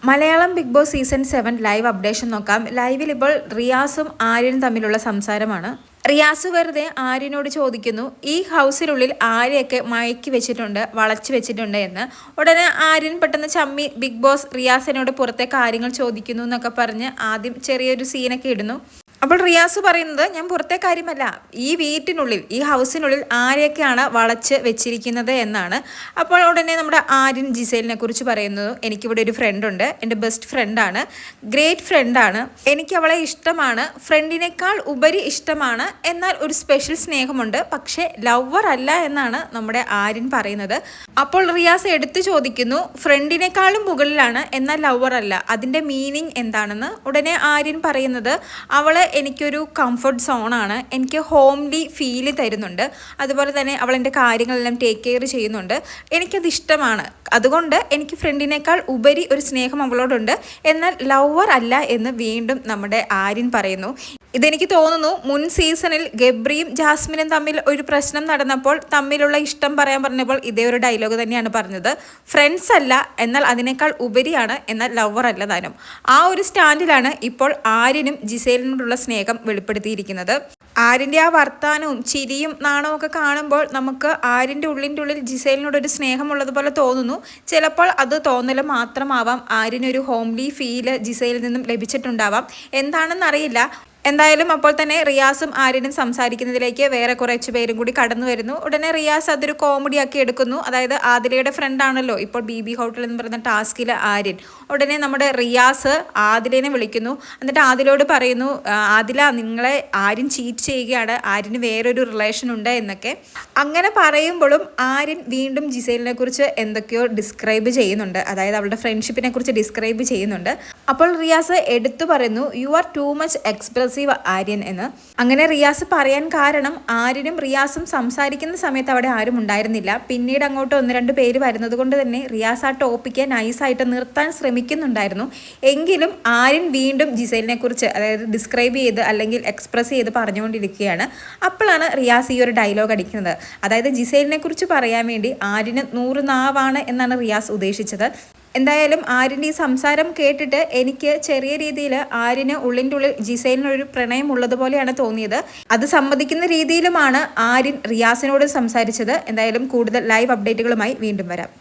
Malayalam Big Boss season 7 live updation നോക്കാം. ലൈവിൽ ഇപ്പോൾ റിയാസും ആര്യനും തമ്മിലുള്ള സംസാരമാണ്. റിയാസ് വെറുതെ ആര്യനോട് ചോദിക്കുന്നു, ഈ ഹൗസിനുള്ളിൽ ആരെയൊക്കെ മയക്കി വെച്ചിട്ടുണ്ട്, വളച്ചു വെച്ചിട്ടുണ്ട് എന്ന്. ഉടനെ ആര്യൻ പെട്ടെന്ന് ചമ്മി ബിഗ് ബോസ് റിയാസിനോട് പുറത്തെ കാര്യങ്ങൾ ചോദിക്കുന്നു എന്നൊക്കെ പറഞ്ഞ് ആദ്യം ചെറിയൊരു സീനൊക്കെ ഇടുന്നു. അപ്പോൾ റിയാസ് പറയുന്നത്, ഞാൻ പുറത്തെ കാര്യമല്ല, ഈ വീട്ടിനുള്ളിൽ, ഈ ഹൗസിനുള്ളിൽ ആരെയൊക്കെയാണ് വളച്ച് വെച്ചിരിക്കുന്നത് എന്നാണ്. അപ്പോൾ ഉടനെ നമ്മുടെ ആര്യൻ ജിസേലിനെ കുറിച്ച് പറയുന്നത്, എനിക്കിവിടെ ഒരു ഫ്രണ്ട് ഉണ്ട്, എൻ്റെ ബെസ്റ്റ് ഫ്രണ്ടാണ്, ഗ്രേറ്റ് ഫ്രണ്ടാണ്, എനിക്ക് അവളെ ഇഷ്ടമാണ്, ഫ്രണ്ടിനേക്കാൾ ഉപരി ഇഷ്ടമാണ്, എന്നാൽ ഒരു സ്പെഷ്യൽ സ്നേഹമുണ്ട്, പക്ഷേ ലവർ അല്ല എന്നാണ് നമ്മുടെ ആര്യൻ പറയുന്നത്. അപ്പോൾ റിയാസ് എടുത്തു ചോദിക്കുന്നു, ഫ്രണ്ടിനേക്കാളും മുകളിലാണ് എന്നാൽ ലവർ അല്ല, അതിൻ്റെ മീനിങ് എന്താണെന്ന്. ഉടനെ ആര്യൻ പറയുന്നത്, അവള് എനിക്കൊരു കംഫർട്ട് സോണാണ്, എനിക്ക് ഹോംലി ഫീല് തരുന്നുണ്ട്, അതുപോലെ തന്നെ അവൾ എൻ്റെ കാര്യങ്ങളെല്ലാം ടേക്ക് കെയർ ചെയ്യുന്നുണ്ട്, എനിക്കത് ഇഷ്ടമാണ്, അതുകൊണ്ട് എനിക്ക് ഫ്രണ്ടിനേക്കാൾ ഉപരി ഒരു സ്നേഹം അവളോടുണ്ട്, എന്നാൽ ലവർ അല്ല എന്ന് വീണ്ടും നമ്മുടെ ആര്യൻ പറയുന്നു. ഇതെനിക്ക് തോന്നുന്നു മുൻ സീസണിൽ ഗബ്രിയും ജാസ്മിനും തമ്മിൽ ഒരു പ്രശ്നം നടന്നപ്പോൾ തമ്മിലുള്ള ഇഷ്ടം പറയാൻ പറഞ്ഞപ്പോൾ ഇതേ ഒരു ഡയലോഗ് തന്നെയാണ് പറഞ്ഞത്. ഫ്രണ്ട്സ് അല്ല, എന്നാൽ അതിനേക്കാൾ ഉപരിയാണ്, എന്നാൽ ലവർ അല്ല താനും. ആ ഒരു സ്റ്റാൻഡിലാണ് ഇപ്പോൾ ആര്യനും ജിസേലിനോടുള്ള സ്നേഹം വെളിപ്പെടുത്തിയിരിക്കുന്നത്. ആര്യൻ്റെ ആ വർത്താനവും ചിരിയും നാണവും ഒക്കെ കാണുമ്പോൾ നമുക്ക് ആര്യൻ്റെ ഉള്ളിൽ ജിസേലിനോടൊരു സ്നേഹമുള്ളതുപോലെ തോന്നുന്നു. ചിലപ്പോൾ അത് തോന്നൽ മാത്രമാവാം, ആര്യനൊരു ഹോംലി ഫീല് ജിസേലിൽ നിന്നും ലഭിച്ചിട്ടുണ്ടാവാം, എന്താണെന്നറിയില്ല. എന്തായാലും അപ്പോൾ തന്നെ റിയാസും ആര്യനും സംസാരിക്കുന്നതിലേക്ക് വേറെ കുറച്ച് പേരും കൂടി കടന്നു വരുന്നു. ഉടനെ റിയാസ് അതൊരു കോമഡി ആക്കി എടുക്കുന്നു. അതായത് ആദിലയുടെ ഫ്രണ്ടാണല്ലോ ഇപ്പോൾ BB ഹോട്ടൽ എന്ന് പറയുന്ന ടാസ്കിൽ ആര്യൻ. ഉടനെ നമ്മുടെ റിയാസ് ആദിലേനെ വിളിക്കുന്നു. എന്നിട്ട് ആദിലോട് പറയുന്നു, ആദില, നിങ്ങളെ ആര്യൻ ചീറ്റ് ചെയ്യുകയാണ്, ആര്യന് വേറൊരു റിലേഷൻ ഉണ്ട് എന്നൊക്കെ. അങ്ങനെ പറയുമ്പോഴും ആര്യൻ വീണ്ടും ജിസേലിനെ കുറിച്ച് എന്തൊക്കെയോ ഡിസ്ക്രൈബ് ചെയ്യുന്നുണ്ട്, അതായത് അവളുടെ ഫ്രണ്ട്ഷിപ്പിനെ കുറിച്ച് ഡിസ്ക്രൈബ് ചെയ്യുന്നുണ്ട്. അപ്പോൾ റിയാസ് എടുത്തു പറയുന്നു, you are too much expressive Aryan എന്ന്. അങ്ങനെ റിയാസ് പറയാൻ കാരണം, ആര്യനും റിയാസും സംസാരിക്കുന്ന സമയത്ത് അവിടെ ആരും ഉണ്ടായിരുന്നില്ല. പിന്നീട് അങ്ങോട്ട് 1-2 പേര് വരുന്നത് കൊണ്ട് തന്നെ റിയാസ് ആ ടോപ്പിക്ക് നൈസായിട്ട് നിർത്താൻ ശ്രമിക്കുന്നുണ്ടായിരുന്നു. എങ്കിലും ആര്യൻ വീണ്ടും ജിസേലിനെ കുറിച്ച്, അതായത് ഡിസ്ക്രൈബ് ചെയ്ത് അല്ലെങ്കിൽ എക്സ്പ്രസ് ചെയ്ത് പറഞ്ഞുകൊണ്ടിരിക്കുകയാണ്. അപ്പോഴാണ് റിയാസ് ഈ ഒരു ഡയലോഗ് അടിക്കുന്നത്. അതായത് ജിസേലിനെ കുറിച്ച് പറയാൻ വേണ്ടി ആര്യന് 100 നാവാണ് എന്നാണ് റിയാസ് ഉദ്ദേശിച്ചത്. എന്തായാലും ആര്യൻ്റെ ഈ സംസാരം കേട്ടിട്ട് എനിക്ക് ചെറിയ രീതിയിൽ ആര്യന് ഉള്ളിൽ ജിസേലിനൊരു പ്രണയം ഉള്ളതുപോലെയാണ് തോന്നിയത്. അത് സമ്മതിക്കുന്ന രീതിയിലുമാണ് ആര്യൻ റിയാസിനോട് സംസാരിച്ചത്. എന്തായാലും കൂടുതൽ ലൈവ് അപ്ഡേറ്റുകളുമായി വീണ്ടും വരാം.